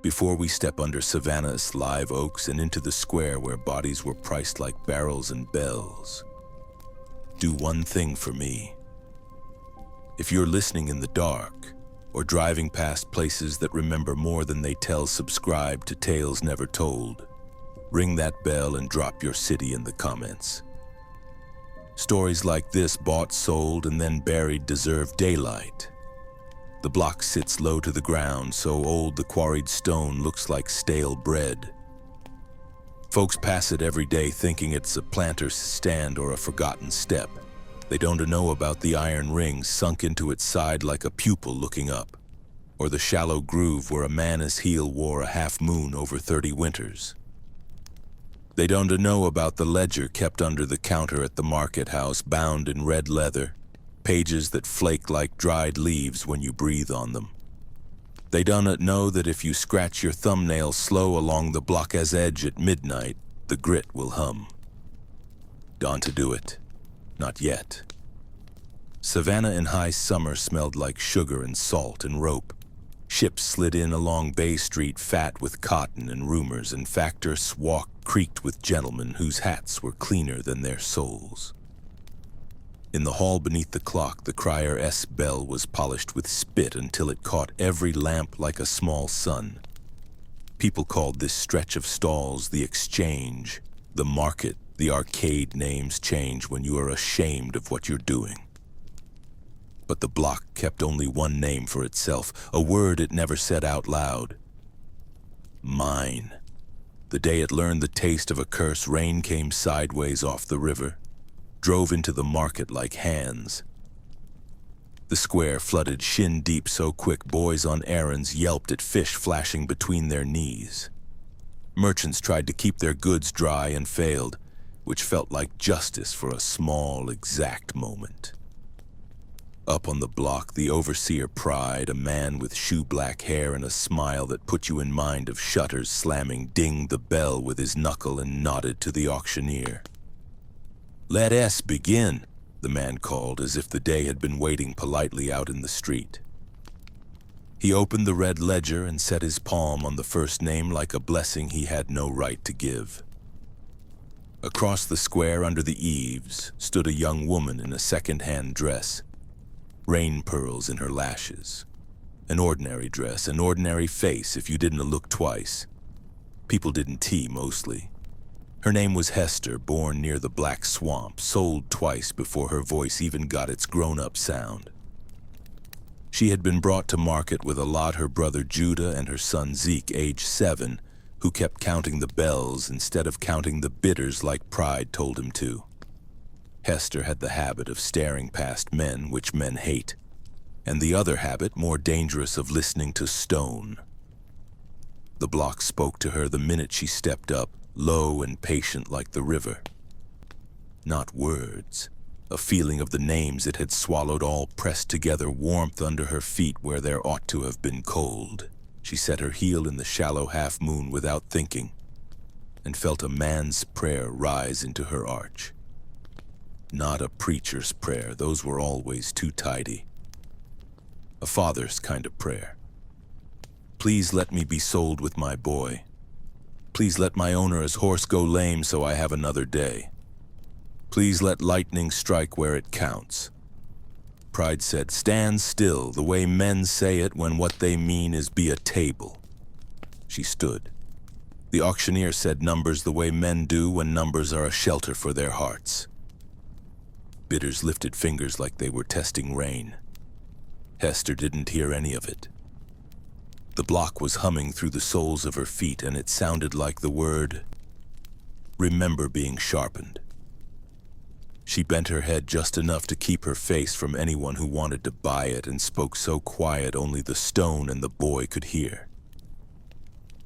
before we step under Savannah's live oaks and into the square where bodies were priced like barrels and bells, do one thing for me. If you're listening in the dark, or driving past places that remember more than they tell, subscribe to Tales Never Told. Ring that bell and drop your city in the comments. Stories like this, bought, sold, and then buried, deserve daylight. The block sits low to the ground, so old the quarried stone looks like stale bread. Folks pass it every day thinking it's a planter's stand or a forgotten step. They don't know about the iron rings sunk into its side like a pupil looking up, or the shallow groove where a man's heel wore a half moon over 30 winters. They don't know about the ledger kept under the counter at the market house, bound in red leather, pages that flake like dried leaves when you breathe on them. They don't know that if you scratch your thumbnail slow along the block's edge at midnight, the grit will hum. Dawn to do it. Not yet. Savannah in high summer smelled like sugar and salt and rope. Ships slid in along Bay Street fat with cotton and rumors, and factors creaked with gentlemen whose hats were cleaner than their souls. In the hall beneath the clock, the crier's bell was polished with spit until it caught every lamp like a small sun. People called this stretch of stalls the exchange, the market. The arcade names change when you are ashamed of what you're doing. But the block kept only one name for itself, a word it never said out loud. Mine. The day it learned the taste of a curse, rain came sideways off the river, drove into the market like hands. The square flooded shin deep so quick boys on errands yelped at fish flashing between their knees. Merchants tried to keep their goods dry and failed, which felt like justice for a small, exact moment. Up on the block, the overseer pried, a man with shoe-black hair and a smile that put you in mind of shutters slamming, dinged the bell with his knuckle and nodded to the auctioneer. "Let us begin," the man called, as if the day had been waiting politely out in the street. He opened the red ledger and set his palm on the first name like a blessing he had no right to give. Across the square under the eaves stood a young woman in a second-hand dress, rain pearls in her lashes. An ordinary dress, an ordinary face if you didn't look twice. People didn't tea mostly. Her name was Hester, born near the Black Swamp, sold twice before her voice even got its grown-up sound. She had been brought to market with a lot her brother Judah and her son Zeke, age 7, who kept counting the bells instead of counting the bidders like pride told him to. Hester had the habit of staring past men, which men hate, and the other habit, more dangerous, of listening to stone. The block spoke to her the minute she stepped up, low and patient like the river. Not words, a feeling of the names it had swallowed all pressed together, warmth under her feet where there ought to have been cold. She set her heel in the shallow half-moon without thinking, and felt a man's prayer rise into her arch. Not a preacher's prayer, those were always too tidy. A father's kind of prayer. Please let me be sold with my boy. Please let my owner's horse go lame so I have another day. Please let lightning strike where it counts. Pride said, stand still, the way men say it when what they mean is be a table. She stood. The auctioneer said numbers the way men do when numbers are a shelter for their hearts. Bidders lifted fingers like they were testing rain. Hester didn't hear any of it. The block was humming through the soles of her feet, and it sounded like the word, remember, being sharpened. She bent her head just enough to keep her face from anyone who wanted to buy it, and spoke so quiet only the stone and the boy could hear.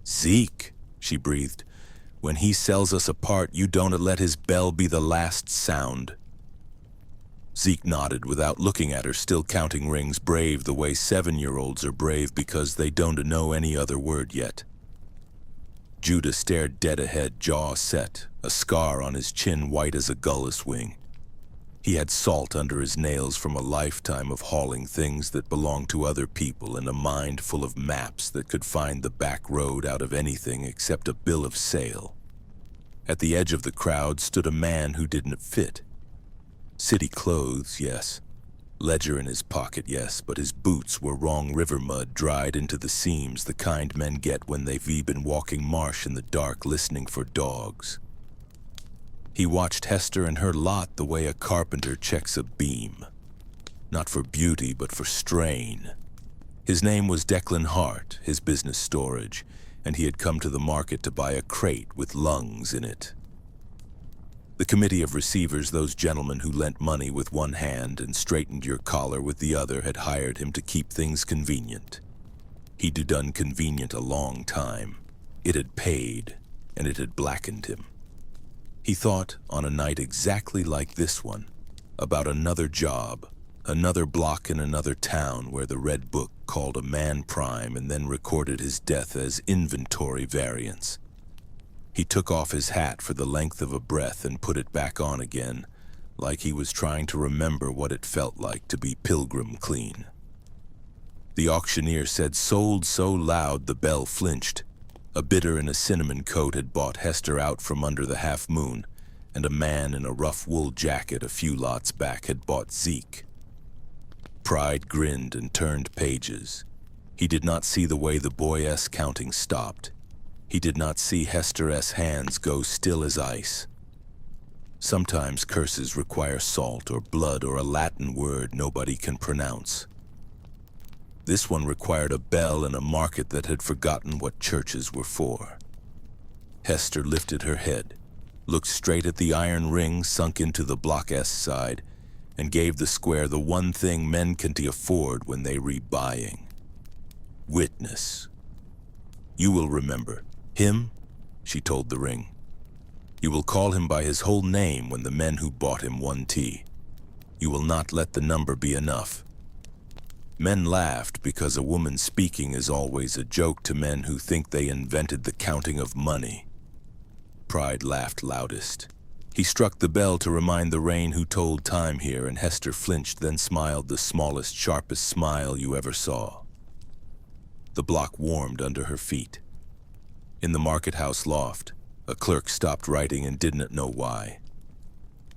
Zeke, she breathed, when he sells us apart, you don't let his bell be the last sound. Zeke nodded without looking at her, still counting rings, brave the way 7-year-olds are brave because they don't know any other word yet. Judah stared dead ahead, jaw set, a scar on his chin white as a gull's wing. He had salt under his nails from a lifetime of hauling things that belonged to other people and a mind full of maps that could find the back road out of anything except a bill of sale. At the edge of the crowd stood a man who didn't fit. City clothes, yes. Ledger in his pocket, yes, but his boots were wrong river mud dried into the seams, the kind men get when they've been walking marsh in the dark listening for dogs. He watched Hester and her lot the way a carpenter checks a beam. Not for beauty, but for strain. His name was Declan Hart, his business storage, and he had come to the market to buy a crate with lungs in it. The committee of receivers, those gentlemen who lent money with one hand and straightened your collar with the other, had hired him to keep things convenient. He'd done convenient a long time. It had paid, and it had blackened him. He thought, on a night exactly like this one, about another job, another block in another town where the Red Book called a man prime and then recorded his death as inventory variance. He took off his hat for the length of a breath and put it back on again, like he was trying to remember what it felt like to be pilgrim clean. The auctioneer said "sold" so loud the bell flinched. A bidder in a cinnamon coat had bought Hester out from under the half moon, and a man in a rough wool jacket a few lots back had bought Zeke. Pride grinned and turned pages. He did not see the way the boy-s counting stopped. He did not see Hester's hands go still as ice. Sometimes curses require salt or blood or a Latin word nobody can pronounce. This one required a bell in a market that had forgotten what churches were for. Hester lifted her head, looked straight at the iron ring sunk into the block-s side, and gave the square the one thing men can't afford when they rebuying. Witness. You will remember. Him, she told the ring. You will call him by his whole name when the men who bought him 1T. You will not let the number be enough. Men laughed because a woman speaking is always a joke to men who think they invented the counting of money. Pride laughed loudest. He struck the bell to remind the rain who told time here, and Hester flinched, then smiled the smallest, sharpest smile you ever saw. The block warmed under her feet. In the market house loft, a clerk stopped writing and didn't know why.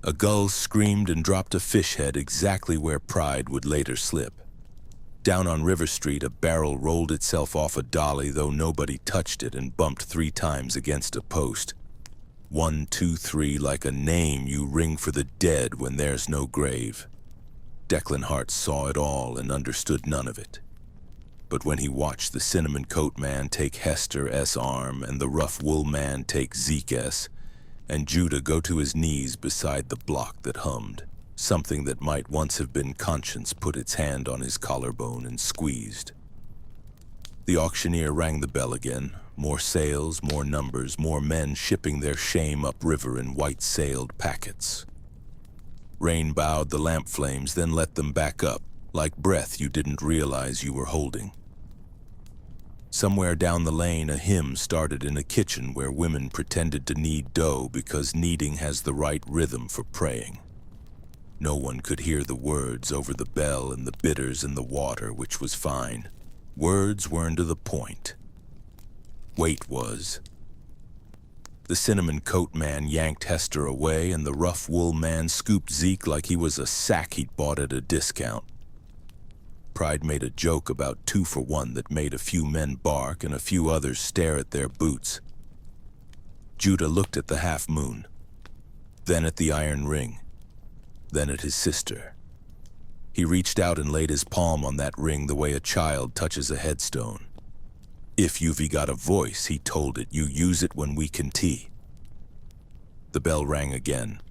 A gull screamed and dropped a fish head exactly where Pride would later slip. Down on River Street, a barrel rolled itself off a dolly, though nobody touched it, and bumped 3 times against a post. 1, 2, 3, like a name you ring for the dead when there's no grave. Declan Hart saw it all and understood none of it. But when he watched the cinnamon coat man take Hester's arm and the rough wool man take Zeke's, and Judah go to his knees beside the block that hummed, something that might once have been conscience put its hand on his collarbone and squeezed. The auctioneer rang the bell again. More sales, more numbers, more men shipping their shame upriver in white-sailed packets. Rain bowed the lamp flames, then let them back up, like breath you didn't realize you were holding. Somewhere down the lane, a hymn started in a kitchen where women pretended to knead dough because kneading has the right rhythm for praying. No one could hear the words over the bell and the bitters and the water, which was fine. Words weren't to the point. Weight was. The cinnamon coat man yanked Hester away, and the rough wool man scooped Zeke like he was a sack he'd bought at a discount. Pride made a joke about 2 for 1 that made a few men bark and a few others stare at their boots. Judah looked at the half moon, then at the iron ring, then at his sister. He reached out and laid his palm on that ring the way a child touches a headstone. If you've got a voice, he told it, you use it when we can tea. The bell rang again.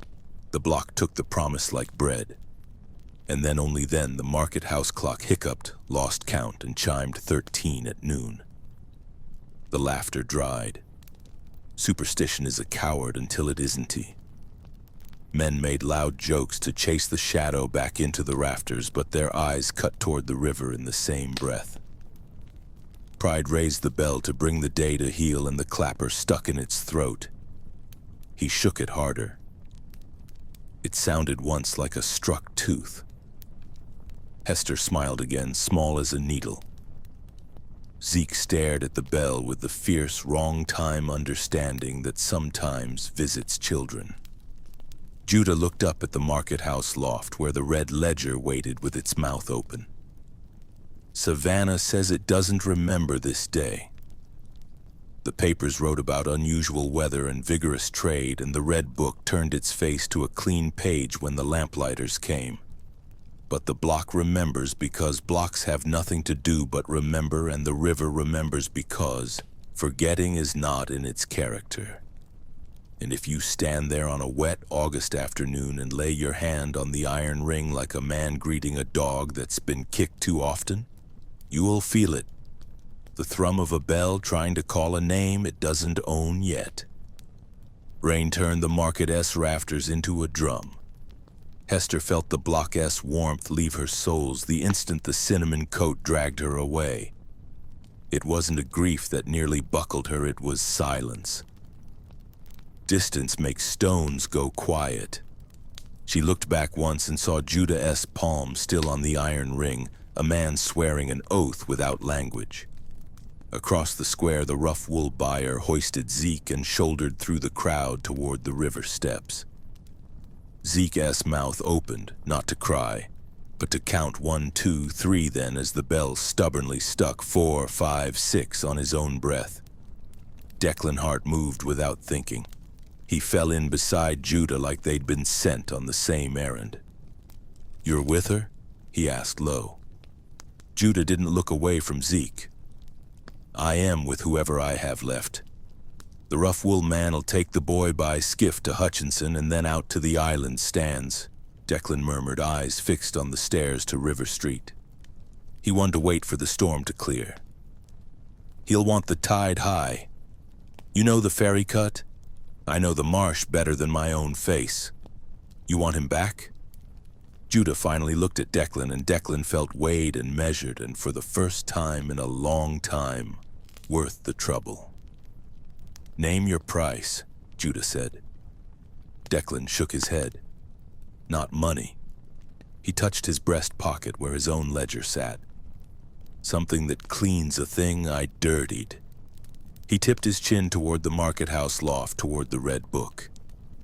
The block took the promise like bread. And then only then the market house clock hiccuped, lost count, and chimed 13 at noon. The laughter dried. Superstition is a coward until it isn't-y. Men made loud jokes to chase the shadow back into the rafters, but their eyes cut toward the river in the same breath. Pride raised the bell to bring the day to heel, and the clapper stuck in its throat. He shook it harder. It sounded once like a struck tooth. Hester smiled again, small as a needle. Zeke stared at the bell with the fierce, wrong-time understanding that sometimes visits children. Judah looked up at the market house loft where the red ledger waited with its mouth open. Savannah says it doesn't remember this day. The papers wrote about unusual weather and vigorous trade, and the red book turned its face to a clean page when the lamplighters came. But the block remembers because blocks have nothing to do but remember, and the river remembers because forgetting is not in its character. And if you stand there on a wet August afternoon and lay your hand on the iron ring like a man greeting a dog that's been kicked too often, you will feel it. The thrum of a bell trying to call a name it doesn't own yet. Rain turned the Market S rafters into a drum. Hester felt the Block S warmth leave her soles the instant the cinnamon coat dragged her away. It wasn't a grief that nearly buckled her, it was silence. Distance makes stones go quiet. She looked back once and saw Judah S. palm still on the iron ring, a man swearing an oath without language. Across the square, the rough wool buyer hoisted Zeke and shouldered through the crowd toward the river steps. Zeke's mouth opened, not to cry, but to count 1, 2, 3 then as the bell stubbornly stuck 4, 5, 6 on his own breath. Declan Hart moved without thinking. He fell in beside Judah like they'd been sent on the same errand. "You're with her?" he asked low. Judah didn't look away from Zeke. "I am with whoever I have left. The rough wool man'll take the boy by skiff to Hutchinson and then out to the island stands," Declan murmured, eyes fixed on the stairs to River Street. He wanted to wait for the storm to clear. "He'll want the tide high. You know the ferry cut? I know the marsh better than my own face. You want him back?" Judah finally looked at Declan, and Declan felt weighed and measured, and for the first time in a long time, worth the trouble. "Name your price," Judah said. Declan shook his head. "Not money." He touched his breast pocket where his own ledger sat. "Something that cleans a thing I dirtied." He tipped his chin toward the market house loft, toward the red book.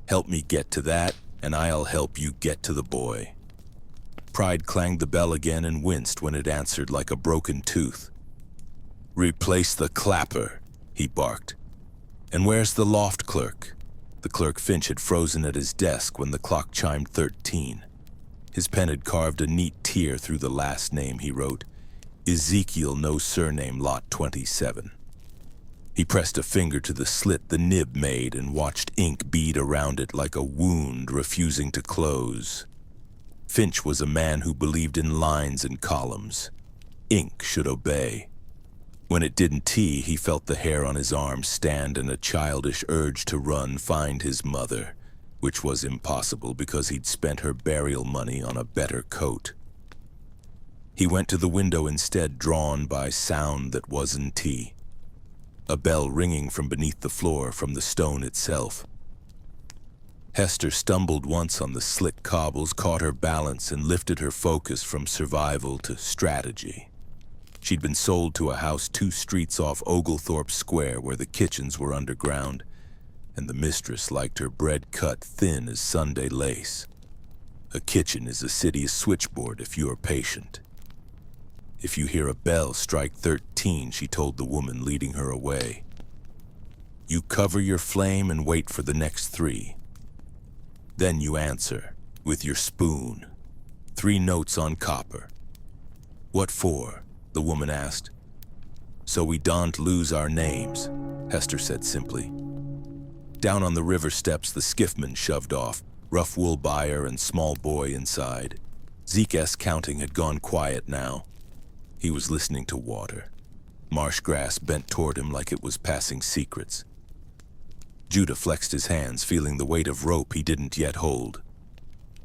"Help me get to that, and I'll help you get to the boy." Pride clanged the bell again and winced when it answered like a broken tooth. "Replace the clapper," he barked. "And where's the loft clerk?" The clerk Finch had frozen at his desk when the clock chimed 13. His pen had carved a neat tear through the last name he wrote. Ezekiel, no surname, lot 27. He pressed a finger to the slit the nib made and watched ink bead around it like a wound refusing to close. Finch was a man who believed in lines and columns. Ink should obey. When it didn't tee, he felt the hair on his arm stand and a childish urge to run find his mother, which was impossible because he'd spent her burial money on a better coat. He went to the window instead, drawn by sound that wasn't tea. A bell ringing from beneath the floor, from the stone itself. Hester stumbled once on the slick cobbles, caught her balance, and lifted her focus from survival to strategy. She'd been sold to a house 2 streets off Oglethorpe Square where the kitchens were underground, and the mistress liked her bread cut thin as Sunday lace. A kitchen is a city's switchboard if you are patient. "If you hear a bell strike 13, she told the woman leading her away. "You cover your flame and wait for the next 3. Then you answer, with your spoon. 3 notes on copper." "What for?" the woman asked. "So we don't lose our names," Hester said simply. Down on the river steps, the skiffman shoved off, rough wool buyer and small boy inside. Zeke's counting had gone quiet now. He was listening to water. Marsh grass bent toward him like it was passing secrets. Judah flexed his hands, feeling the weight of rope he didn't yet hold.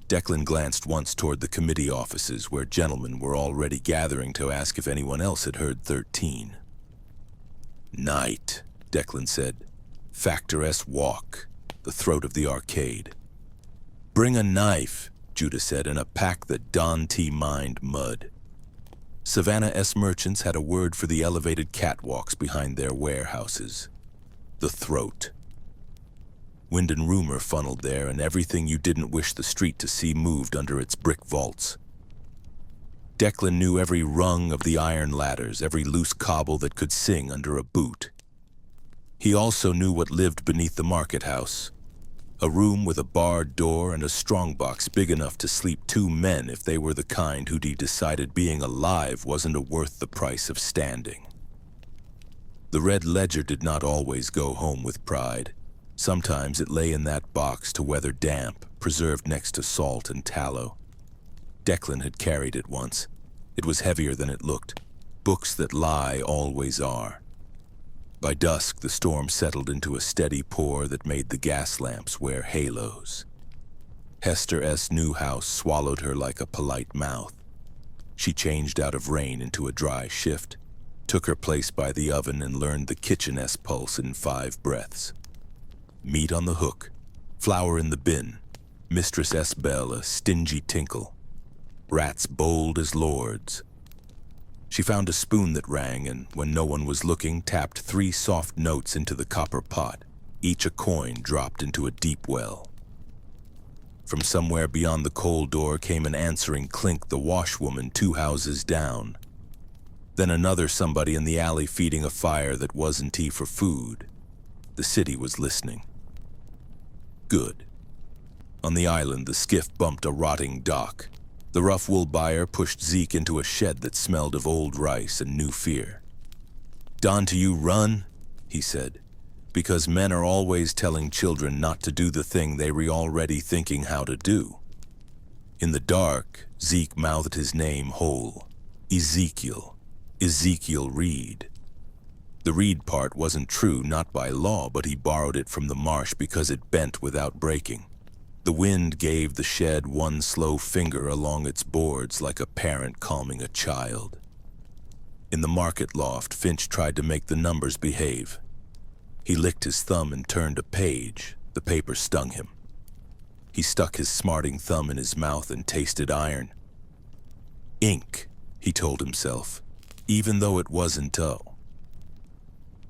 Declan glanced once toward the committee offices where gentlemen were already gathering to ask if anyone else had heard 13. "Night," Declan said. "Factor S walk, the throat of the arcade." "Bring a knife," Judah said in a pack that Don T. mined mud. Savannah S. merchants had a word for the elevated catwalks behind their warehouses: the throat. Wind and rumor funneled there, and everything you didn't wish the street to see moved under its brick vaults. Declan knew every rung of the iron ladders, every loose cobble that could sing under a boot. He also knew what lived beneath the market house: a room with a barred door and a strongbox big enough to sleep two men if they were the kind who'd decided being alive wasn't worth the price of standing. The red ledger did not always go home with pride. Sometimes it lay in that box to weather damp, preserved next to salt and tallow. Declan had carried it once. It was heavier than it looked. Books that lie always are. By dusk, the storm settled into a steady pour that made the gas lamps wear halos. Hester S. Newhouse swallowed her like a polite mouth. She changed out of rain into a dry shift, took her place by the oven, and learned the kitchen S. pulse in 5 breaths. Meat on the hook, flour in the bin, Mistress S. Bell a stingy tinkle, rats bold as lords. She found a spoon that rang and, when no one was looking, tapped 3 soft notes into the copper pot, each a coin dropped into a deep well. From somewhere beyond the coal door came an answering clink, the washwoman 2 houses down. Then another somebody in the alley feeding a fire that wasn't tea for food. The city was listening. Good. On the island, the skiff bumped a rotting dock. The rough wool buyer pushed Zeke into a shed that smelled of old rice and new fear. "Don, to you run," he said, "because men are always telling children not to do the thing they were already thinking how to do." In the dark, Zeke mouthed his name whole: Ezekiel. Ezekiel Reed. The Reed part wasn't true, not by law, but he borrowed it from the marsh because it bent without breaking. The wind gave the shed one slow finger along its boards like a parent calming a child. In the market loft, Finch tried to make the numbers behave. He licked his thumb and turned a page. The paper stung him. He stuck his smarting thumb in his mouth and tasted iron. Ink, he told himself, even though it wasn't dough.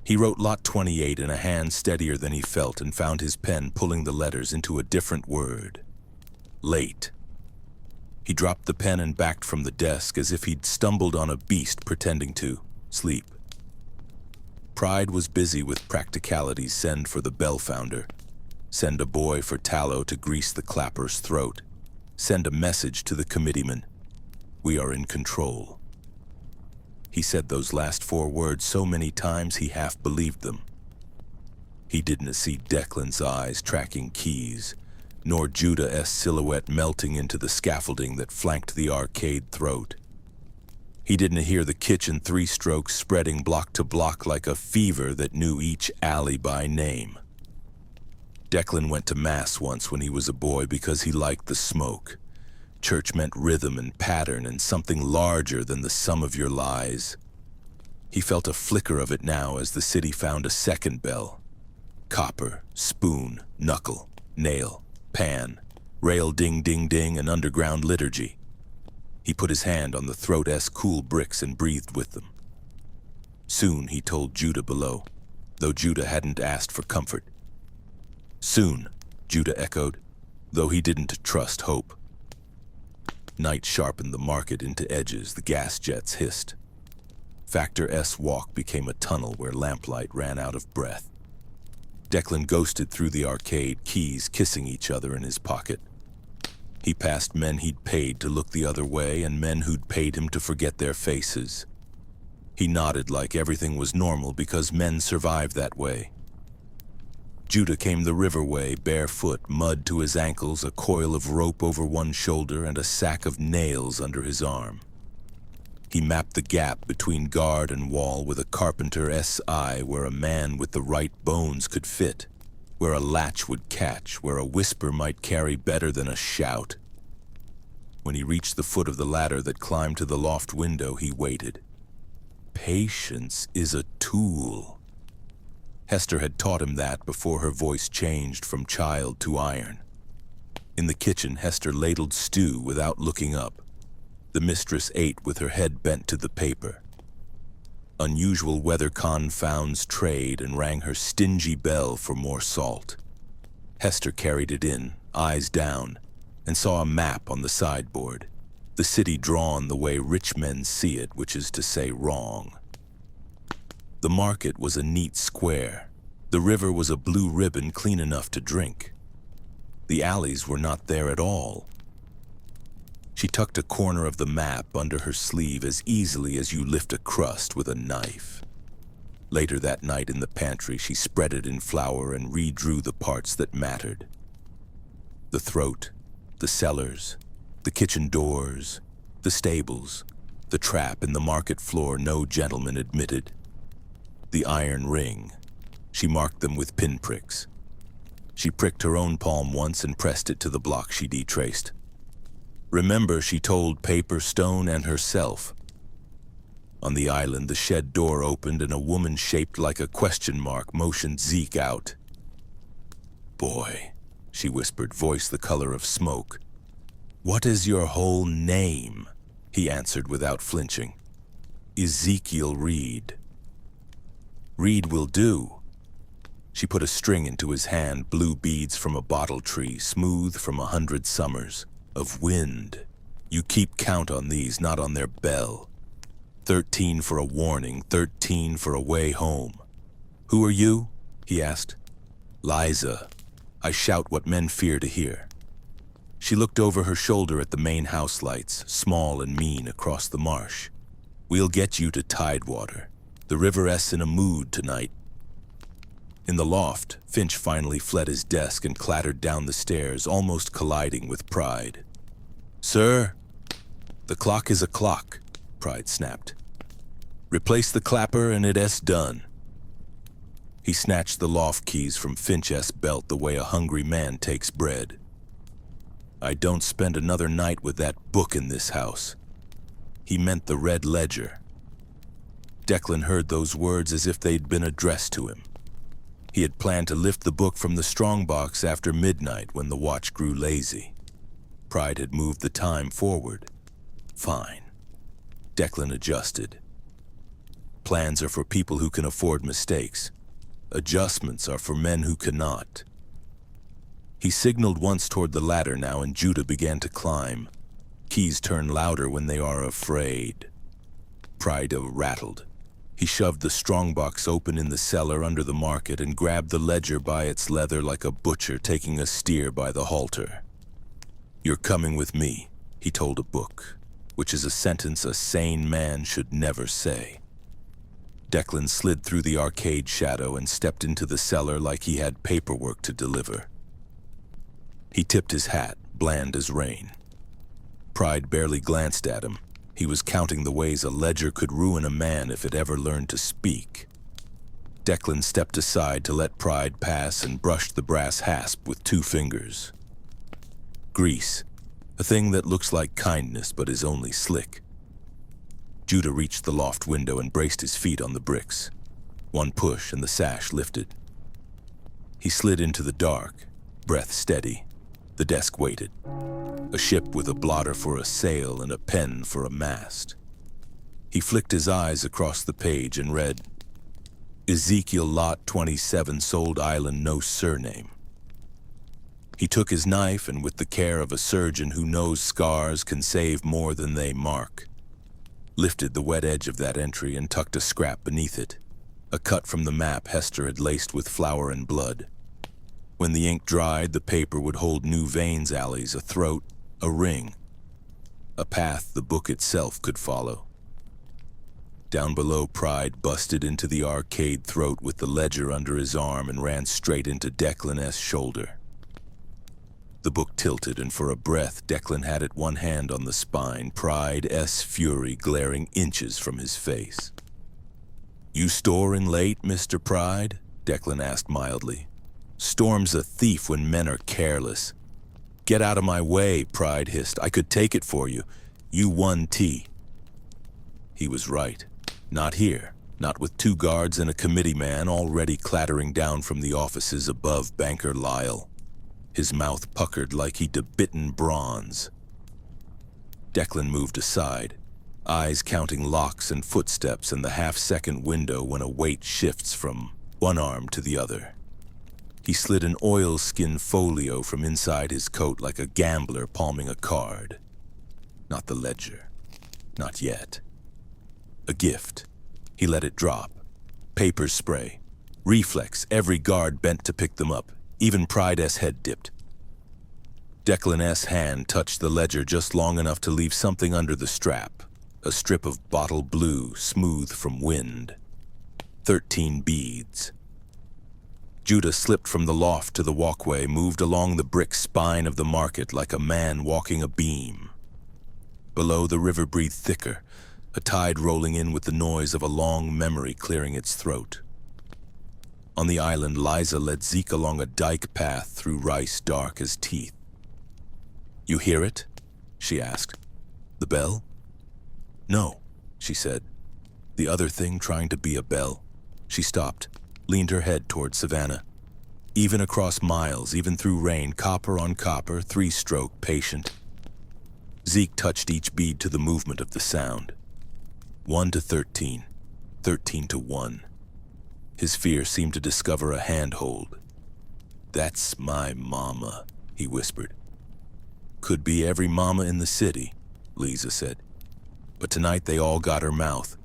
He wrote lot 28 in a hand steadier than he felt and found his pen pulling the letters into a different word: late. He dropped the pen and backed from the desk as if he'd stumbled on a beast pretending to sleep. Pride was busy with practicalities: send for the bell founder, send a boy for tallow to grease the clapper's throat, send a message to the committeeman: we are in control. He said those last 4 words so many times he half believed them. He didn't see Declan's eyes tracking keys, nor Judah S. silhouette melting into the scaffolding that flanked the arcade throat. He didn't hear the kitchen 3 strokes spreading block to block like a fever that knew each alley by name. Declan went to Mass once when he was a boy because he liked the smoke. Church meant rhythm and pattern and something larger than the sum of your lies. He felt a flicker of it now as the city found a second bell. Copper, spoon, knuckle, nail, pan, rail, ding, ding, ding, and underground liturgy. He put his hand on the throat-s cool bricks and breathed with them. Soon, he told Judah below, though Judah hadn't asked for comfort. Soon, Judah echoed, though he didn't trust hope. Night sharpened the market into edges, the gas jets hissed. Factor S Walk became a tunnel where lamplight ran out of breath. Declan ghosted through the arcade, keys kissing each other in his pocket. He passed men he'd paid to look the other way and men who'd paid him to forget their faces. He nodded like everything was normal because men survived that way. Judah came the riverway, barefoot, mud to his ankles, a coil of rope over one shoulder and a sack of nails under his arm. He mapped the gap between guard and wall with a carpenter's eye where a man with the right bones could fit, where a latch would catch, where a whisper might carry better than a shout. When he reached the foot of the ladder that climbed to the loft window, he waited. Patience is a tool. Hester had taught him that before her voice changed from child to iron. In the kitchen, Hester ladled stew without looking up. The mistress ate with her head bent to the paper. Unusual weather confounds trade and rang her stingy bell for more salt. Hester carried it in, eyes down, and saw a map on the sideboard. The city drawn the way rich men see it, which is to say wrong. The market was a neat square. The river was a blue ribbon clean enough to drink. The alleys were not there at all. She tucked a corner of the map under her sleeve as easily as you lift a crust with a knife. Later that night in the pantry, she spread it in flour and redrew the parts that mattered. The throat, the cellars, the kitchen doors, the stables, the trap in the market floor no gentleman admitted. The iron ring. She marked them with pinpricks. She pricked her own palm once and pressed it to the block she detraced. Remember, she told Paper, Stone, and herself. On the island, the shed door opened and a woman shaped like a question mark motioned Zeke out. "Boy," she whispered, voice the color of smoke. "What is your whole name?" he answered without flinching. "Ezekiel Reed." "Reed will do." She put a string into his hand, blue beads from a bottle tree, smooth from 100 summers, of wind. You keep count on these, not on their bell. 13 for a warning, 13 for a way home. "Who are you?" he asked. "Liza. I shout what men fear to hear." She looked over her shoulder at the main house lights, small and mean across the marsh. "We'll get you to Tidewater. The riveress in a mood tonight." In the loft, Finch finally fled his desk and clattered down the stairs, almost colliding with Pride. "Sir?" "The clock is a clock," Pride snapped. "Replace the clapper and it's done." He snatched the loft keys from Finch's belt the way a hungry man takes bread. "I don't spend another night with that book in this house." He meant the red ledger. Declan heard those words as if they'd been addressed to him. He had planned to lift the book from the strongbox after midnight when the watch grew lazy. Pride had moved the time forward. Fine. Declan adjusted. Plans are for people who can afford mistakes. Adjustments are for men who cannot. He signaled once toward the ladder now, and Judah began to climb. Keys turn louder when they are afraid. Pride rattled. He shoved the strongbox open in the cellar under the market and grabbed the ledger by its leather like a butcher taking a steer by the halter. "You're coming with me," he told a book, which is a sentence a sane man should never say. Declan slid through the arcade shadow and stepped into the cellar like he had paperwork to deliver. He tipped his hat, bland as rain. Pride barely glanced at him. He was counting the ways a ledger could ruin a man if it ever learned to speak. Declan stepped aside to let Pride pass and brushed the brass hasp with 2 fingers. Grease, a thing that looks like kindness but is only slick. Judah reached the loft window and braced his feet on the bricks. One push and the sash lifted. He slid into the dark, breath steady. The desk waited. A ship with a blotter for a sail and a pen for a mast. He flicked his eyes across the page and read, "Ezekiel Lot 27, Sold Island, no surname." He took his knife and, with the care of a surgeon who knows scars can save more than they mark, lifted the wet edge of that entry and tucked a scrap beneath it, a cut from the map Hester had laced with flour and blood. When the ink dried, the paper would hold new veins alleys, a throat, a ring, a path the book itself could follow. Down below, Pride busted into the arcade throat with the ledger under his arm and ran straight into Declan's shoulder. The book tilted, and for a breath, Declan had it one hand on the spine, Pride's fury glaring inches from his face. "You storing late, Mr. Pride?" Declan asked mildly. "Storm's a thief when men are careless." "Get out of my way," Pride hissed. "I could take it for you. You won tea." He was right. Not here. Not with 2 guards and a committee man already clattering down from the offices above Banker Lyle. his mouth puckered like he'd bitten bronze. Declan moved aside, eyes counting locks and footsteps in the half-second window when a weight shifts from one arm to the other. He slid an oilskin folio from inside his coat like a gambler palming a card. Not the ledger. Not yet. A gift. He let it drop. Paper spray. Reflex, every guard bent to pick them up. Even Pride's head dipped. Declan's hand touched the ledger just long enough to leave something under the strap. A strip of bottle blue, smooth from wind. 13 beads. Judah slipped from the loft to the walkway, moved along the brick spine of the market like a man walking a beam. Below, the river breathed thicker, a tide rolling in with the noise of a long memory clearing its throat. On the island, Liza led Zeke along a dike path through rice dark as teeth. "You hear it?" she asked. "The bell?" "No," she said. The other thing trying to be a bell. She stopped, leaned her head toward Savannah. Even across miles, even through rain, copper on copper, three-stroke, patient. Zeke touched each bead to the movement of the sound. 1 to 13, 13 to 1. His fear seemed to discover a handhold. "That's my mama," he whispered. "Could be every mama in the city," Liza said. But tonight they all got her mouth.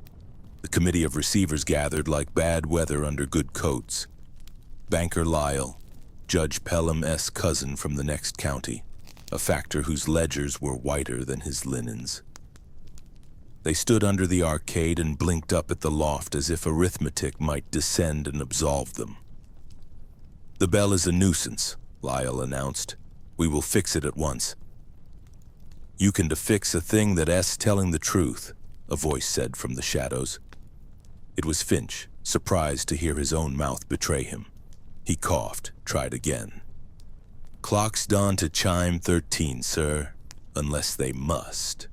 The committee of receivers gathered like bad weather under good coats. Banker Lyle, Judge Pelham's cousin from the next county, a factor whose ledgers were whiter than his linens. They stood under the arcade and blinked up at the loft as if arithmetic might descend and absolve them. "The bell is a nuisance," Lyle announced. "We will fix it at once." "You can fix a thing that's telling the truth," a voice said from the shadows. It was Finch, surprised to hear his own mouth betray him. He coughed, tried again. "Clock's done to chime 13, sir, unless they must."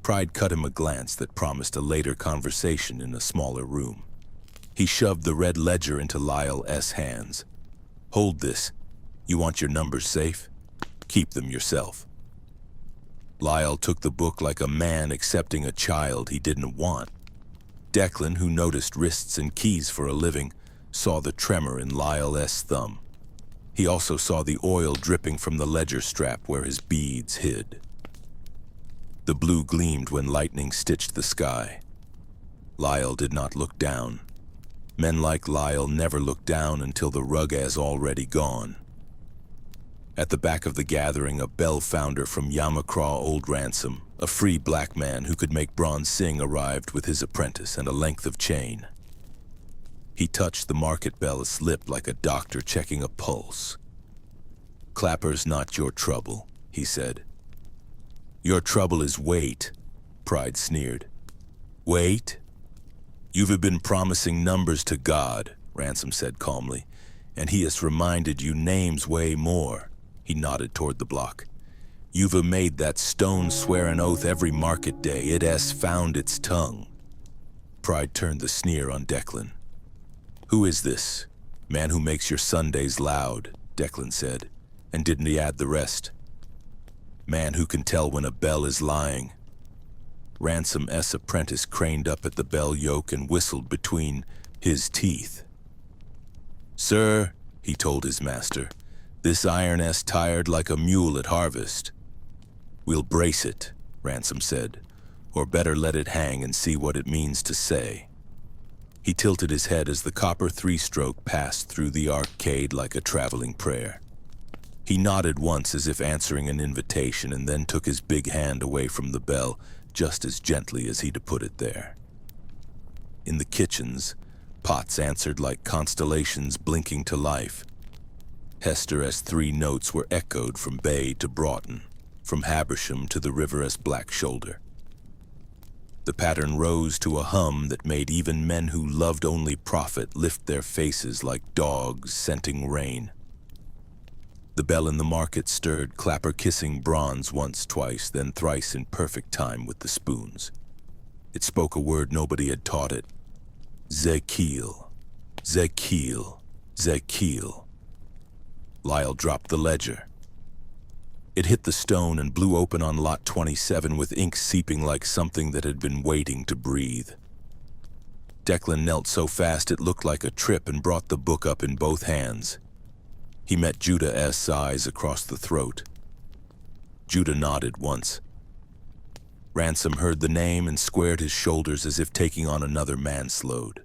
Pride cut him a glance that promised a later conversation in a smaller room. He shoved the red ledger into Lyle's hands. "Hold this. You want your numbers safe? Keep them yourself." Lyle took the book like a man accepting a child he didn't want. Declan, who noticed wrists and keys for a living, saw the tremor in Lyle's thumb. He also saw the oil dripping from the ledger strap where his beads hid. The blue gleamed when lightning stitched the sky. Lyle did not look down. Men like Lyle never looked down until the rug has already gone. At the back of the gathering, a bell founder from Yamacraw Old Ransom, a free black man who could make bronze sing, arrived with his apprentice and a length of chain. He touched the market bell's lip like a doctor checking a pulse. "Clapper's not your trouble," he said. "Your trouble is weight," Pride sneered. "Weight? You've been promising numbers to God," Ransom said calmly, "and he has reminded you names way more." He nodded toward the block. "You've made that stone swear an oath every market day. It has found its tongue." Pride turned the sneer on Declan. "Who is this? Man who makes your Sundays loud," Declan said, and didn't he add the rest? "Man who can tell when a bell is lying." Ransom's apprentice craned up at the bell yoke and whistled between his teeth. "Sir," he told his master, "this iron's tired like a mule at harvest." "We'll brace it," Ransom said, "or better let it hang and see what it means to say." He tilted his head as the copper three-stroke passed through the arcade like a traveling prayer. He nodded once as if answering an invitation and then took his big hand away from the bell just as gently as he'd put it there. In the kitchens, pots answered like constellations blinking to life. Hester's 3 notes were echoed from Bay to Broughton, from Habersham to the river's Black Shoulder. The pattern rose to a hum that made even men who loved only profit lift their faces like dogs scenting rain. The bell in the market stirred, Clapper kissing bronze once, twice, then thrice in perfect time with the spoons. It spoke a word nobody had taught it. Zekiel, Zekiel, Zekiel. Lyle dropped the ledger. It hit the stone and blew open on lot 27 with ink seeping like something that had been waiting to breathe. Declan knelt so fast it looked like a trip and brought the book up in both hands. He met Judah S.'s eyes across the throat. Judah nodded once. Ransom heard the name and squared his shoulders as if taking on another manslode.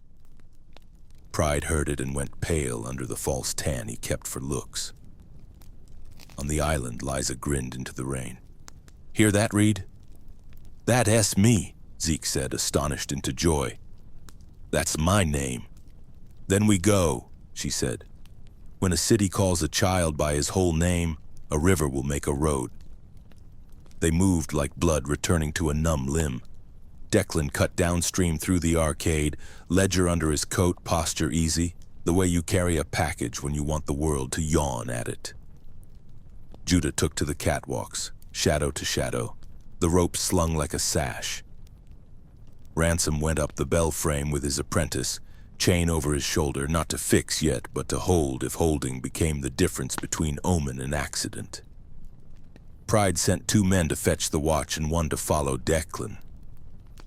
Pride heard it and went pale under the false tan he kept for looks. On the island, Liza grinned into the rain. "Hear that, Reed?" "That's me," Zeke said, astonished into joy. "That's my name." "Then we go," she said. "When a city calls a child by his whole name, a river will make a road." They moved like blood returning to a numb limb. Declan cut downstream through the arcade, ledger under his coat, posture easy, the way you carry a package when you want the world to yawn at it. Judah took to the catwalks, shadow to shadow, the rope slung like a sash. Ransom went up the bell frame with his apprentice, chain over his shoulder, not to fix yet, but to hold if holding became the difference between omen and accident. Pride sent 2 men to fetch the watch and 1 to follow Declan.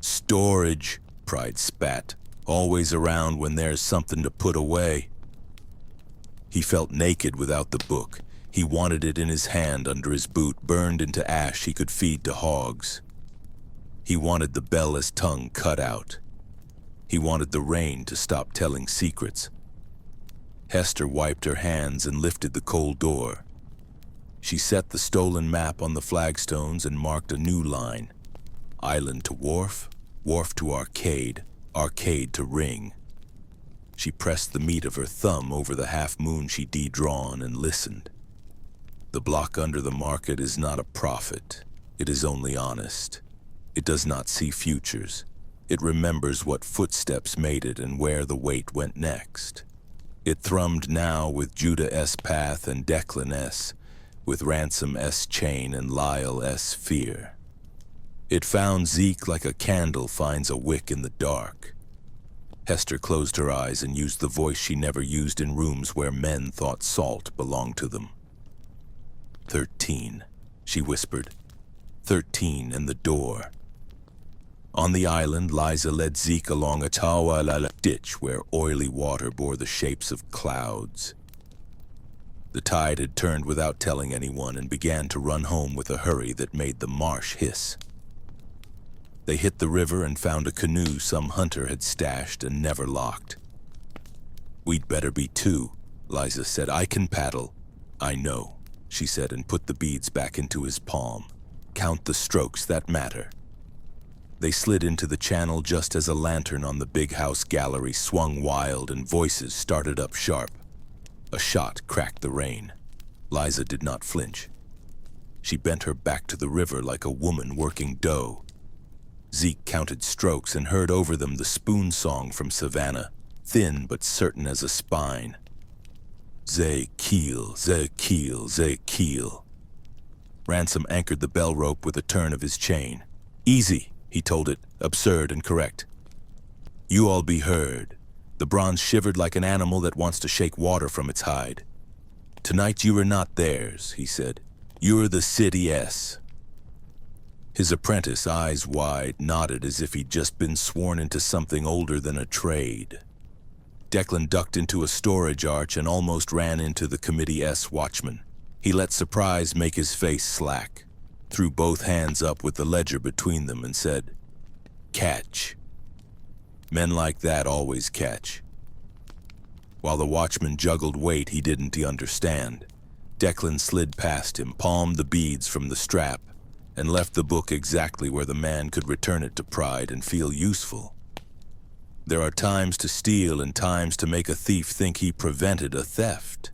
"Storage," Pride spat, "always around when there's something to put away." He felt naked without the book. He wanted it in his hand under his boot, burned into ash he could feed to hogs. He wanted the bell-less tongue cut out. He wanted the rain to stop telling secrets. Hester wiped her hands and lifted the cold door. She set the stolen map on the flagstones and marked a new line. Island to wharf, wharf to arcade, arcade to ring. She pressed the meat of her thumb over the half-moon she'd de-drawn and listened. The block under the market is not a prophet. It is only honest. It does not see futures. It remembers what footsteps made it and where the weight went next. It thrummed now with Judah S. path and Declan S., with Ransom S. chain and Lyle S. fear. It found Zeke like a candle finds a wick in the dark. Hester closed her eyes and used the voice she never used in rooms where men thought salt belonged to them. 13, she whispered. 13 and the door. On the island, Liza led Zeke along a tawalala ditch where oily water bore the shapes of clouds. The tide had turned without telling anyone and began to run home with a hurry that made the marsh hiss. They hit the river and found a canoe some hunter had stashed and never locked. "We'd better be 2, Liza said. "I can paddle." "I know," she said, and put the beads back into his palm. "Count the strokes that matter." They slid into the channel just as a lantern on the big house gallery swung wild and voices started up sharp. A shot cracked the rain. Liza did not flinch. She bent her back to the river like a woman working dough. Zeke counted strokes and heard over them the spoon song from Savannah, thin but certain as a spine. "Ze keel, ze keel, ze keel." Ransom anchored the bell rope with a turn of his chain. "Easy," he told it, absurd and correct. "You all be heard." The bronze shivered like an animal that wants to shake water from its hide. "Tonight you are not theirs," he said. "You're the City S." His apprentice, eyes wide, nodded as if he'd just been sworn into something older than a trade. Declan ducked into a storage arch and almost ran into the Committee S watchman. He let surprise make his face slack, threw both hands up with the ledger between them and said, "Catch." Men like that always catch. While the watchman juggled weight he didn't understand, Declan slid past him, palmed the beads from the strap, and left the book exactly where the man could return it to Pride and feel useful. There are times to steal and times to make a thief think he prevented a theft.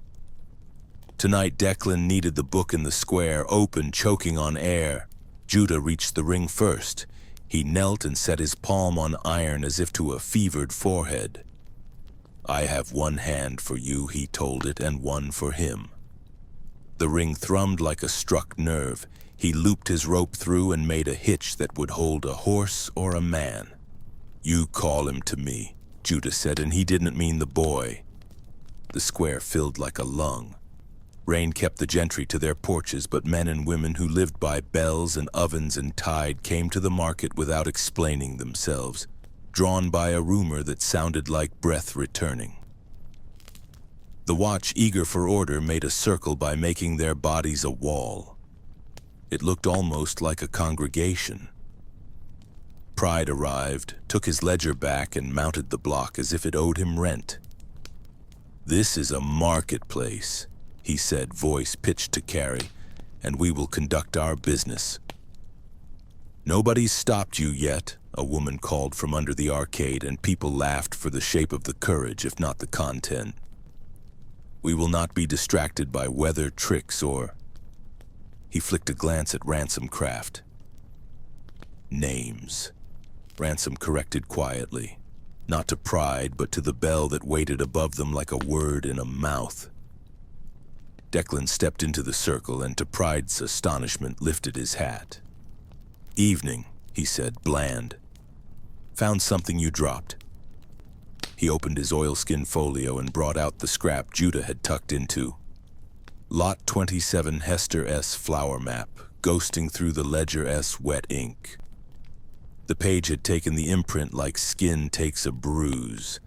Tonight Declan needed the book in the square, open, choking on air. Judah reached the ring first. He knelt and set his palm on iron as if to a fevered forehead. "I have one hand for you," he told it, "and one for him." The ring thrummed like a struck nerve. He looped his rope through and made a hitch that would hold a horse or a man. "You call him to me," Judah said, and he didn't mean the boy. The square filled like a lung. Rain kept the gentry to their porches, but men and women who lived by bells and ovens and tide came to the market without explaining themselves, drawn by a rumor that sounded like breath returning. The watch, eager for order, made a circle by making their bodies a wall. It looked almost like a congregation. Pride arrived, took his ledger back, and mounted the block as if it owed him rent. "This is a marketplace," he said, voice pitched to Carrie, "and we will conduct our business." "Nobody's stopped you yet," a woman called from under the arcade, and people laughed for the shape of the courage, if not the content. "We will not be distracted by weather tricks or—" He flicked a glance at Ransom Craft. "Names," Ransom corrected quietly, not to Pride, but to the bell that waited above them like a word in a mouth. Declan stepped into the circle and, to Pride's astonishment, lifted his hat. "Evening," he said, bland. "Found something you dropped." He opened his oilskin folio and brought out the scrap Judah had tucked into. Lot 27 Hester S. flower map, ghosting through the Ledger S. wet ink. The page had taken the imprint like skin takes a bruise.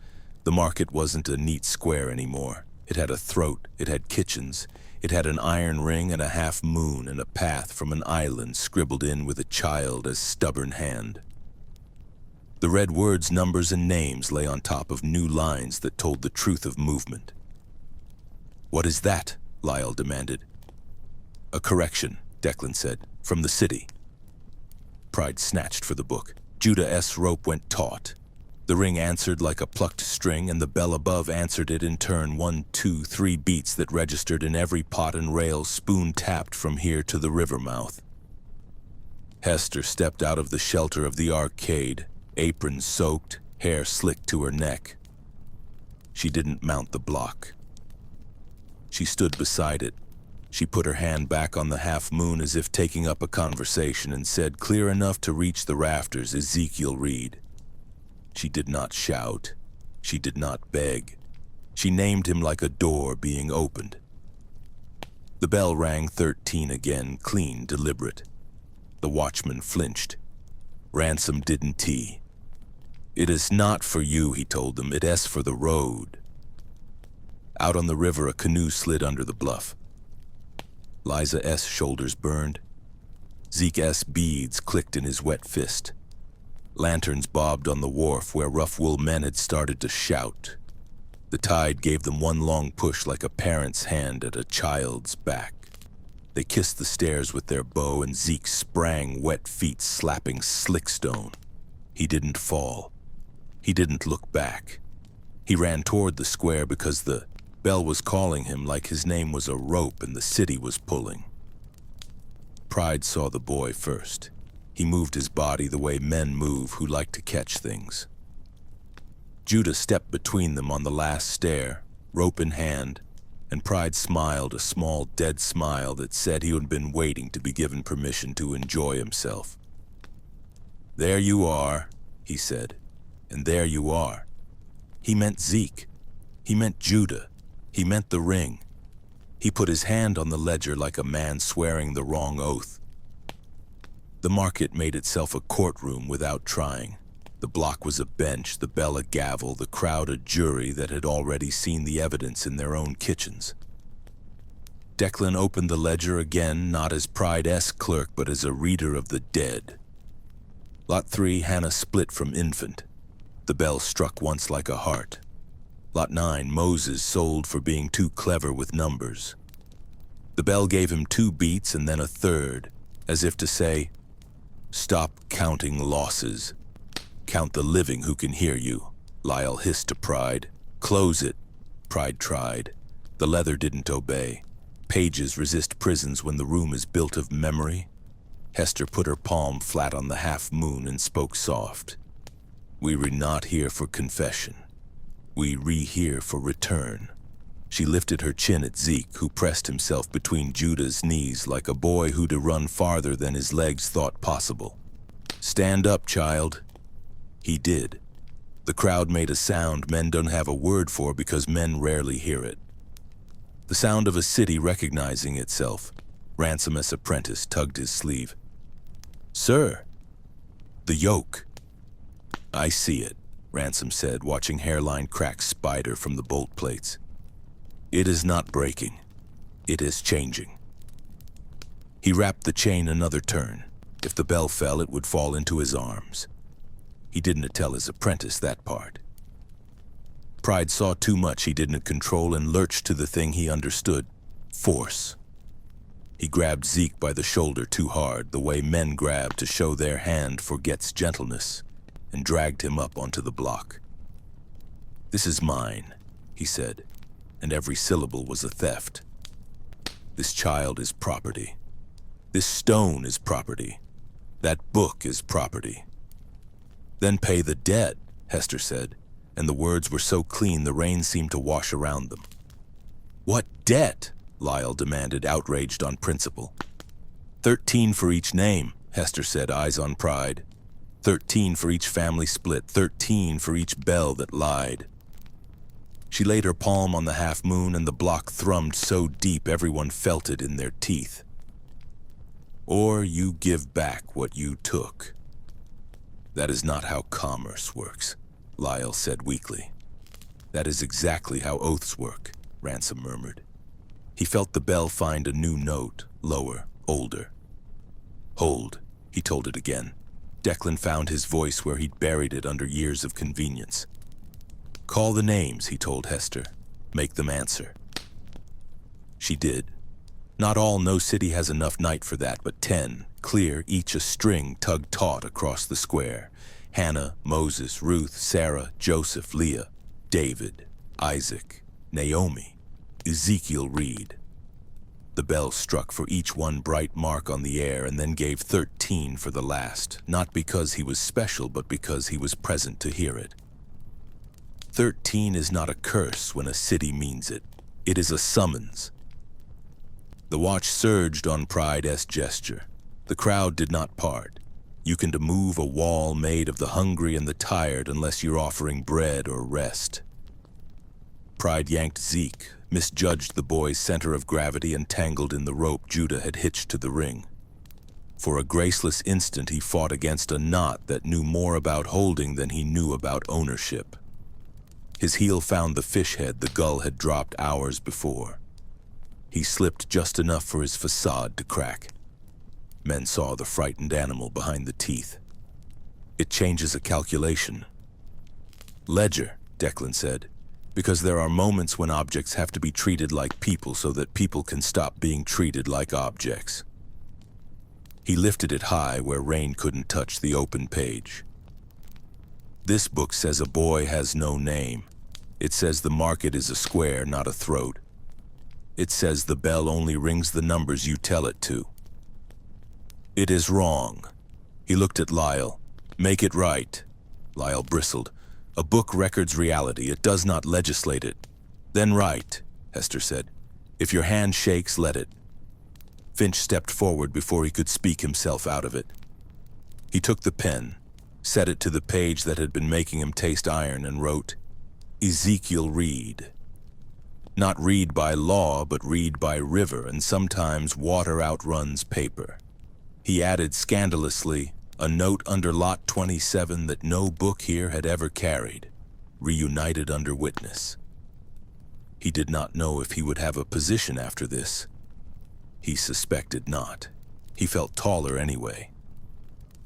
The market wasn't a neat square anymore. It had a throat, it had kitchens, it had an iron ring and a half moon and a path from an island scribbled in with a child as stubborn hand. The red words, numbers, and names lay on top of new lines that told the truth of movement. "What is that?" Lyle demanded. "A correction," Declan said, "from the city." Pride snatched for the book. Judah S. rope went taut. The ring answered like a plucked string, and the bell above answered it in turn, 1, 2, 3 beats that registered in every pot and rail, spoon tapped from here to the river mouth. Hester stepped out of the shelter of the arcade, apron soaked, hair slicked to her neck. She didn't mount the block. She stood beside it. She put her hand back on the half moon as if taking up a conversation and said, clear enough to reach the rafters, "Ezekiel Reed." She did not shout. She did not beg. She named him like a door being opened. The bell rang 13 again, clean, deliberate. The watchman flinched. Ransom didn't tee. "It is not for you," he told them. "It is for the road." Out on the river, a canoe slid under the bluff. Liza S. shoulders burned. Zeke S. beads clicked in his wet fist. Lanterns bobbed on the wharf where rough wool men had started to shout. The tide gave them one long push like a parent's hand at a child's back. They kissed the stairs with their bow, and Zeke sprang, wet feet slapping slick stone. He didn't fall. He didn't look back. He ran toward the square because the bell was calling him like his name was a rope and the city was pulling. Pride saw the boy first. He moved his body the way men move who like to catch things. Judah stepped between them on the last stair, rope in hand, and Pride smiled, a small, dead smile that said he had been waiting to be given permission to enjoy himself. "There you are," he said, "and there you are." He meant Zeke. He meant Judah. He meant the ring. He put his hand on the ledger like a man swearing the wrong oath. The market made itself a courtroom without trying. The block was a bench, the bell a gavel, the crowd a jury that had already seen the evidence in their own kitchens. Declan opened the ledger again, not as Pride's clerk, but as a reader of the dead. Lot 3, Hannah split from infant. The bell struck once like a heart. Lot 9, Moses sold for being too clever with numbers. The bell gave him 2 beats and then a third, as if to say, "Stop counting losses. Count the living who can hear you." Lyle hissed to Pride. "Close it." Pride tried. The leather didn't obey. Pages resist prisons when the room is built of memory. Hester put her palm flat on the half moon and spoke soft. "We re not here for confession. We re-here for return." She lifted her chin at Zeke, who pressed himself between Judah's knees like a boy who'd run farther than his legs thought possible. "Stand up, child." He did. The crowd made a sound men don't have a word for because men rarely hear it. The sound of a city recognizing itself. Ransom's apprentice tugged his sleeve. "Sir, the yoke." "I see it," Ransom said, watching hairline cracks spider from the bolt plates. "It is not breaking. It is changing." He wrapped the chain another turn. If the bell fell, it would fall into his arms. He didn't tell his apprentice that part. Pride saw too much he didn't control and lurched to the thing he understood: force. He grabbed Zeke by the shoulder too hard, the way men grab to show their hand forgets gentleness, and dragged him up onto the block. "This is mine," he said, and every syllable was a theft. "This child is property. This stone is property. That book is property." "Then pay the debt," Hester said, and the words were so clean the rain seemed to wash around them. "What debt?" Lyle demanded, outraged on principle. 13 for each name," Hester said, eyes on Pride. 13 for each family split, 13 for each bell that lied. She laid her palm on the half moon, and the block thrummed so deep everyone felt it in their teeth. "Or you give back what you took." "That is not how commerce works," Lyle said weakly. "That is exactly how oaths work," Ransom murmured. He felt the bell find a new note, lower, older. "Hold," he told it again. Declan found his voice where he'd buried it under years of convenience. "Call the names," he told Hester. "Make them answer." She did. Not all No City has enough night for that, but 10, clear, each a string tugged taut across the square. Hannah, Moses, Ruth, Sarah, Joseph, Leah, David, Isaac, Naomi, Ezekiel Reed. The bell struck for each one bright mark on the air and then gave 13 for the last, not because he was special, but because he was present to hear it. 13 is not a curse when a city means it. It is a summons. The watch surged on Pride's gesture. The crowd did not part. You can move a wall made of the hungry and the tired unless you're offering bread or rest. Pride yanked Zeke, misjudged the boy's center of gravity, and tangled in the rope Judah had hitched to the ring. For a graceless instant he fought against a knot that knew more about holding than he knew about ownership. His heel found the fish head the gull had dropped hours before. He slipped just enough for his facade to crack. Men saw the frightened animal behind the teeth. "It changes a calculation." "Ledger," Declan said, "because there are moments when objects have to be treated like people so that people can stop being treated like objects." He lifted it high where rain couldn't touch the open page. "This book says a boy has no name. It says the market is a square, not a throat. It says the bell only rings the numbers you tell it to." "It is wrong." He looked at Lyle. "Make it right." Lyle bristled. "A book records reality. It does not legislate it." "Then write," Hester said. "If your hand shakes, let it." Finch stepped forward before he could speak himself out of it. He took the pen, set it to the page that had been making him taste iron, and wrote, "Ezekiel Reed." Not read by law, but read by river, and sometimes water outruns paper. He added scandalously, a note under lot 27 that no book here had ever carried, reunited under witness. He did not know if he would have a position after this. He suspected not. He felt taller anyway.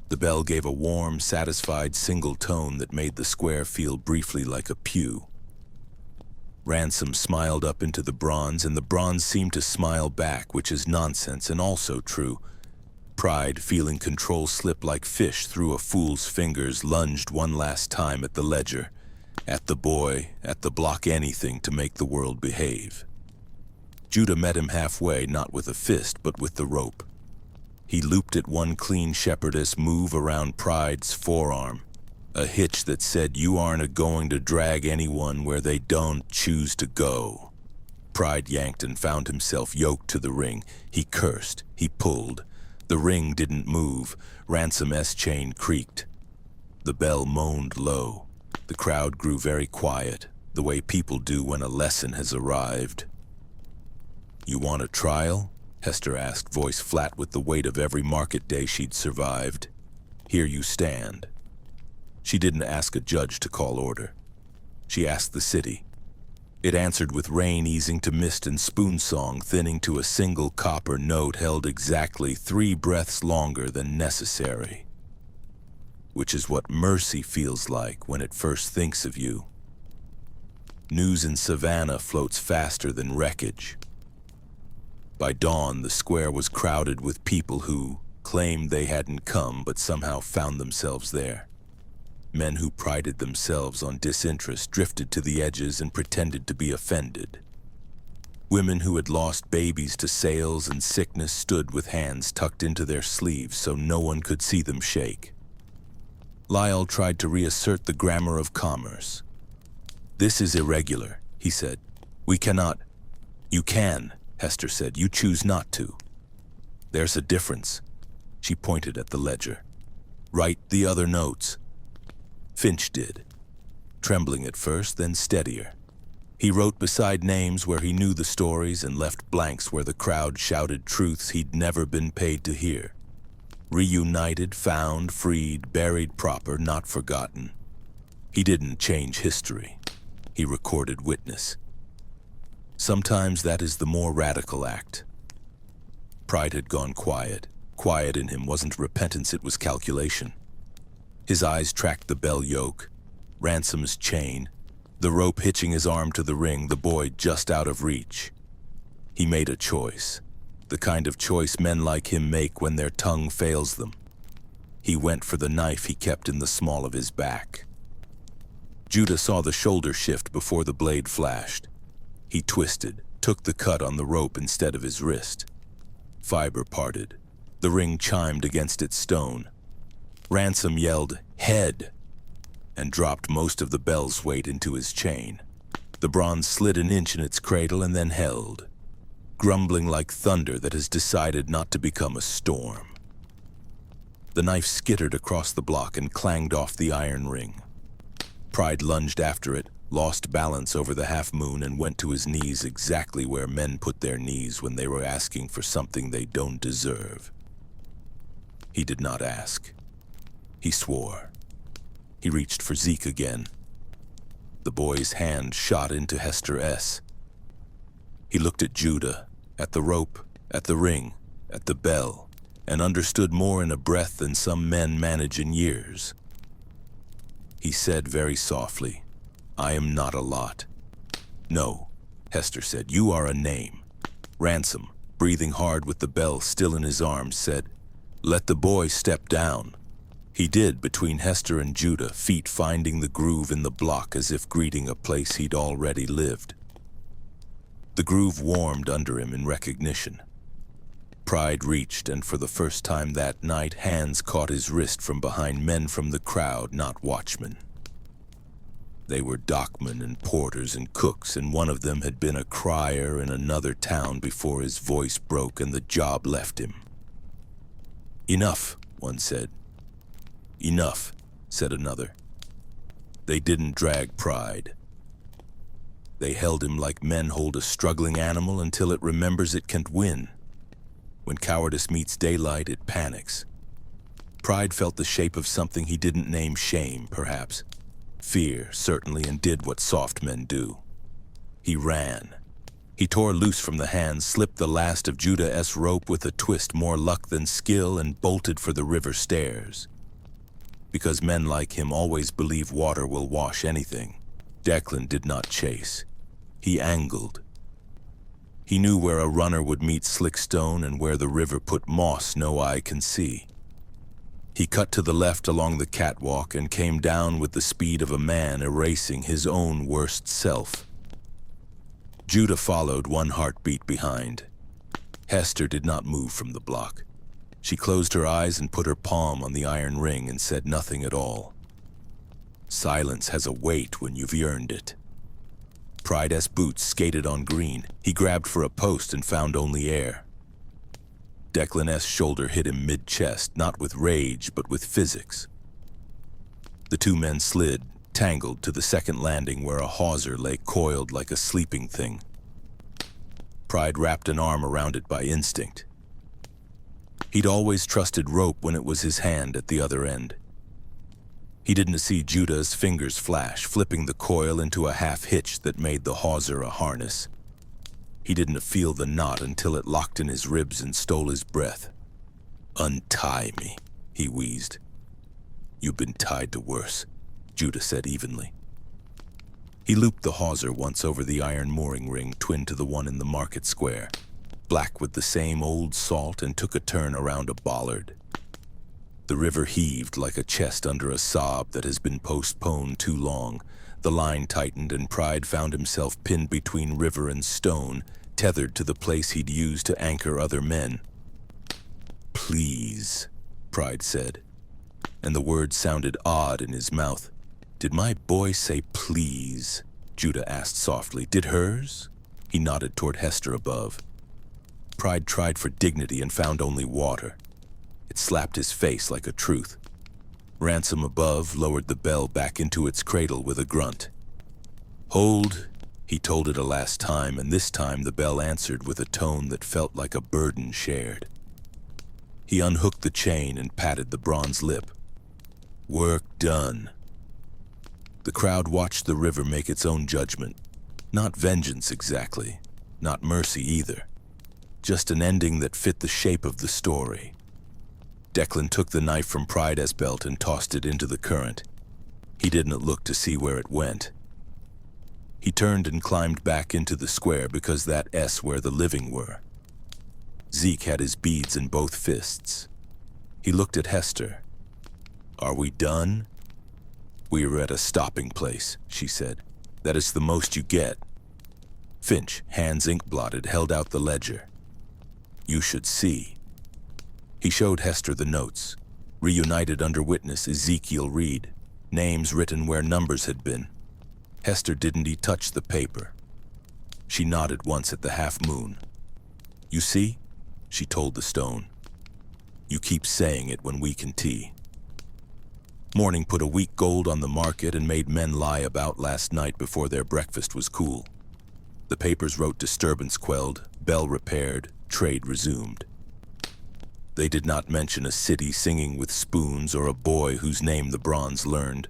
The bell gave a warm, satisfied single tone that made the square feel briefly like a pew. Ransom smiled up into the bronze, and the bronze seemed to smile back, which is nonsense and also true. Pride, feeling control slip like fish through a fool's fingers, lunged one last time at the ledger, at the boy, at the block, anything to make the world behave. Judah met him halfway, not with a fist, but with the rope. He looped it one clean shepherdess move around Pride's forearm, a hitch that said you aren't a-going to drag anyone where they don't choose to go. Pride yanked and found himself yoked to the ring. He cursed. He pulled. The ring didn't move. Ransom's chain creaked. The bell moaned low. The crowd grew very quiet, the way people do when a lesson has arrived. You want a trial? Hester asked, voice flat with the weight of every market day she'd survived. Here you stand. She didn't ask a judge to call order. She asked the city. It answered with rain easing to mist and spoon song thinning to a single copper note held exactly 3 breaths longer than necessary. Which is what mercy feels like when it first thinks of you. News in Savannah floats faster than wreckage. By dawn, the square was crowded with people who claimed they hadn't come but somehow found themselves there. Men who prided themselves on disinterest drifted to the edges and pretended to be offended. Women who had lost babies to sales and sickness stood with hands tucked into their sleeves so no one could see them shake. Lyle tried to reassert the grammar of commerce. This is irregular, he said. We cannot. You can, Hester said. You choose not to. There's a difference. She pointed at the ledger. Write the other notes. Finch did, trembling at first, then steadier. He wrote beside names where he knew the stories and left blanks where the crowd shouted truths he'd never been paid to hear. Reunited, found, freed, buried proper, not forgotten. He didn't change history. He recorded witness. Sometimes that is the more radical act. Pride had gone quiet. Quiet in him wasn't repentance, it was calculation. His eyes tracked the bell yoke, Ransom's chain, the rope hitching his arm to the ring, the boy just out of reach. He made a choice, the kind of choice men like him make when their tongue fails them. He went for the knife he kept in the small of his back. Judah saw the shoulder shift before the blade flashed. He twisted, took the cut on the rope instead of his wrist. Fiber parted. The ring chimed against its stone. Ransom yelled, "Head!" and dropped most of the bell's weight into his chain. The bronze slid an inch in its cradle and then held, grumbling like thunder that has decided not to become a storm. The knife skittered across the block and clanged off the iron ring. Pride lunged after it, lost balance over the half-moon and went to his knees exactly where men put their knees when they were asking for something they don't deserve. He did not ask. He swore. He reached for Zeke again. The boy's hand shot into Hester S. He looked at Judah, at the rope, at the ring, at the bell, and understood more in a breath than some men manage in years. He said very softly, "I am not a lot." "No," Hester said, "you are a name." Ransom, breathing hard with the bell still in his arms, said, "Let the boy step down." He did, between Hester and Judah, feet finding the groove in the block as if greeting a place he'd already lived. The groove warmed under him in recognition. Pride reached, and for the first time that night, hands caught his wrist from behind men from the crowd, not watchmen. They were dockmen and porters and cooks, and one of them had been a crier in another town before his voice broke and the job left him. "Enough," one said. "Enough," said another. They didn't drag Pride. They held him like men hold a struggling animal until it remembers it can't win. When cowardice meets daylight, it panics. Pride felt the shape of something he didn't name: shame, perhaps. Fear, certainly, and did what soft men do. He ran. He tore loose from the hands, slipped the last of Judah's rope with a twist more luck than skill, and bolted for the river stairs. Because men like him always believe water will wash anything, Declan did not chase. He angled. He knew where a runner would meet slick stone and where the river put moss no eye can see. He cut to the left along the catwalk and came down with the speed of a man erasing his own worst self. Judah followed, one heartbeat behind. Hester did not move from the block. She closed her eyes and put her palm on the iron ring and said nothing at all. Silence has a weight when you've yearned it. Pride's boots skated on green. He grabbed for a post and found only air. Declan's shoulder hit him mid-chest, not with rage, but with physics. The two men slid, tangled, to the second landing where a hawser lay coiled like a sleeping thing. Pride wrapped an arm around it by instinct. He'd always trusted rope when it was his hand at the other end. He didn't see Judah's fingers flash, flipping the coil into a half-hitch that made the hawser a harness. He didn't feel the knot until it locked in his ribs and stole his breath. "Untie me," he wheezed. "You've been tied to worse," Judah said evenly. He looped the hawser once over the iron mooring ring twin to the one in the market square, black with the same old salt, and took a turn around a bollard. The river heaved like a chest under a sob that has been postponed too long. The line tightened and Pride found himself pinned between river and stone, tethered to the place he'd used to anchor other men. "Please," Pride said, and the word sounded odd in his mouth. "Did my boy say please?" Judah asked softly. "Did hers?" He nodded toward Hester above. Pride tried for dignity and found only water. It slapped his face like a truth. Ransom above lowered the bell back into its cradle with a grunt. "Hold," he told it a last time, and this time the bell answered with a tone that felt like a burden shared. He unhooked the chain and patted the bronze lip. "Work done." The crowd watched the river make its own judgment. Not vengeance exactly, not mercy either. Just an ending that fit the shape of the story. Declan took the knife from Pride's belt and tossed it into the current. He didn't look to see where it went. He turned and climbed back into the square because that S where the living were. Zeke had his beads in both fists. He looked at Hester. "Are we done?" "We are at a stopping place," she said. "That is the most you get." Finch, hands ink-blotted, held out the ledger. "You should see." He showed Hester the notes. Reunited under witness Ezekiel Reed. Names written where numbers had been. Hester didn't touch the paper. She nodded once at the half-moon. "You see?" she told the stone. "You keep saying it when we can tea." Morning put a weak gold on the market and made men lie about last night before their breakfast was cool. The papers wrote disturbance quelled, bell repaired, trade resumed. They did not mention a city singing with spoons or a boy whose name the bronze learned.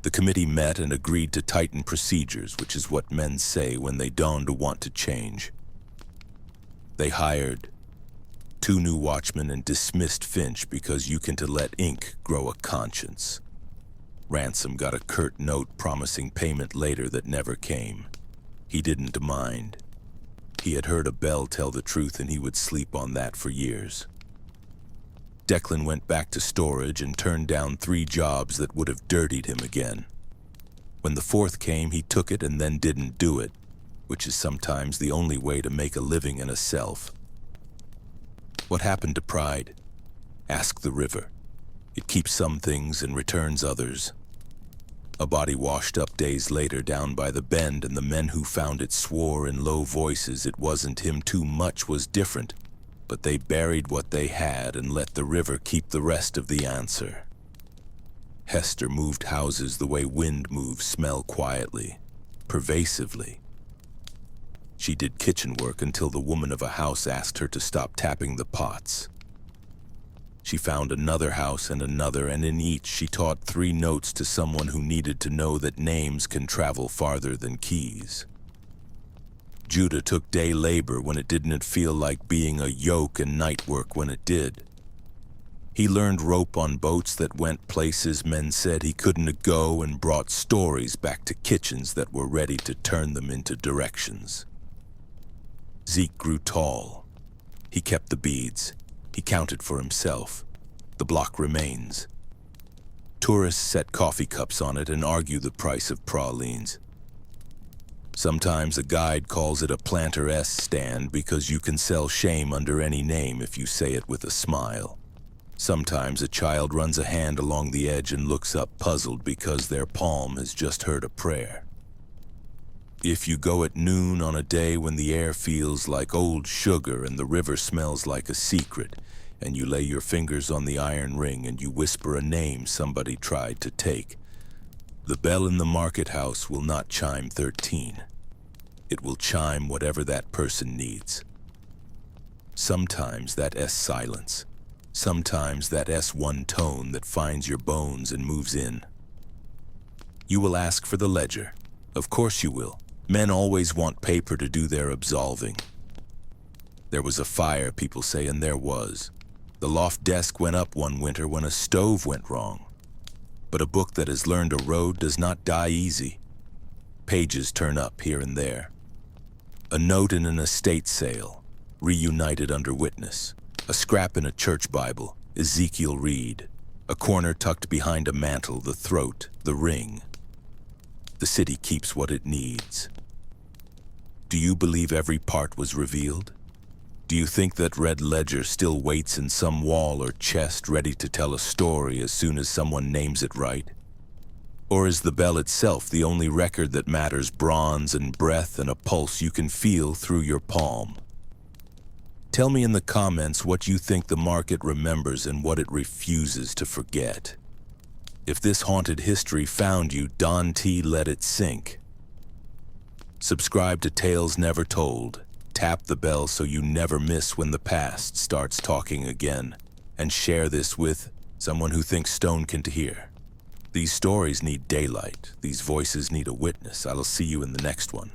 The committee met and agreed to tighten procedures, which is what men say when they dawn to want to change. They hired 2 new watchmen and dismissed Finch because you can to let ink grow a conscience. Ransom got a curt note promising payment later that never came. He didn't mind. He had heard a bell tell the truth and he would sleep on that for years. Declan went back to storage and turned down 3 jobs that would have dirtied him again. When the 4th came, he took it and then didn't do it, which is sometimes the only way to make a living and a self. What happened to Pride? Ask the river. It keeps some things and returns others. A body washed up days later down by the bend, and the men who found it swore in low voices it wasn't him too much was different, but they buried what they had and let the river keep the rest of the answer. Hester moved houses the way wind moves smell quietly, pervasively. She did kitchen work until the woman of a house asked her to stop tapping the pots. She found another house and another, and in each she taught 3 notes to someone who needed to know that names can travel farther than keys. Judah took day labor when it didn't feel like being a yoke and night work when it did. He learned rope on boats that went places men said he couldn't go, and brought stories back to kitchens that were ready to turn them into directions. Zeke grew tall. He kept the beads. He counted for himself. The block remains. Tourists set coffee cups on it and argue the price of pralines. Sometimes a guide calls it a planter-s stand because you can sell shame under any name if you say it with a smile. Sometimes a child runs a hand along the edge and looks up puzzled because their palm has just heard a prayer. If you go at noon on a day when the air feels like old sugar and the river smells like a secret, and you lay your fingers on the iron ring and you whisper a name somebody tried to take, the bell in the market house will not chime 13. It will chime whatever that person needs. Sometimes that S silence. Sometimes that S1 tone that finds your bones and moves in. You will ask for the ledger. Of course you will. Men always want paper to do their absolving. There was a fire, people say, and there was. The loft desk went up one winter when a stove went wrong. But a book that has learned a road does not die easy. Pages turn up here and there. A note in an estate sale, reunited under witness. A scrap in a church Bible, Ezekiel read. A corner tucked behind a mantle, the throat, the ring. The city keeps what it needs. Do you believe every part was revealed? Do you think that red ledger still waits in some wall or chest ready to tell a story as soon as someone names it right? Or is the bell itself the only record that matters, bronze and breath and a pulse you can feel through your palm? Tell me in the comments what you think the market remembers and what it refuses to forget. If this haunted history found you, Don T, let it sink. Subscribe to Tales Never Told. Tap the bell so you never miss when the past starts talking again. And share this with someone who thinks stone can hear. These stories need daylight. These voices need a witness. I'll see you in the next one.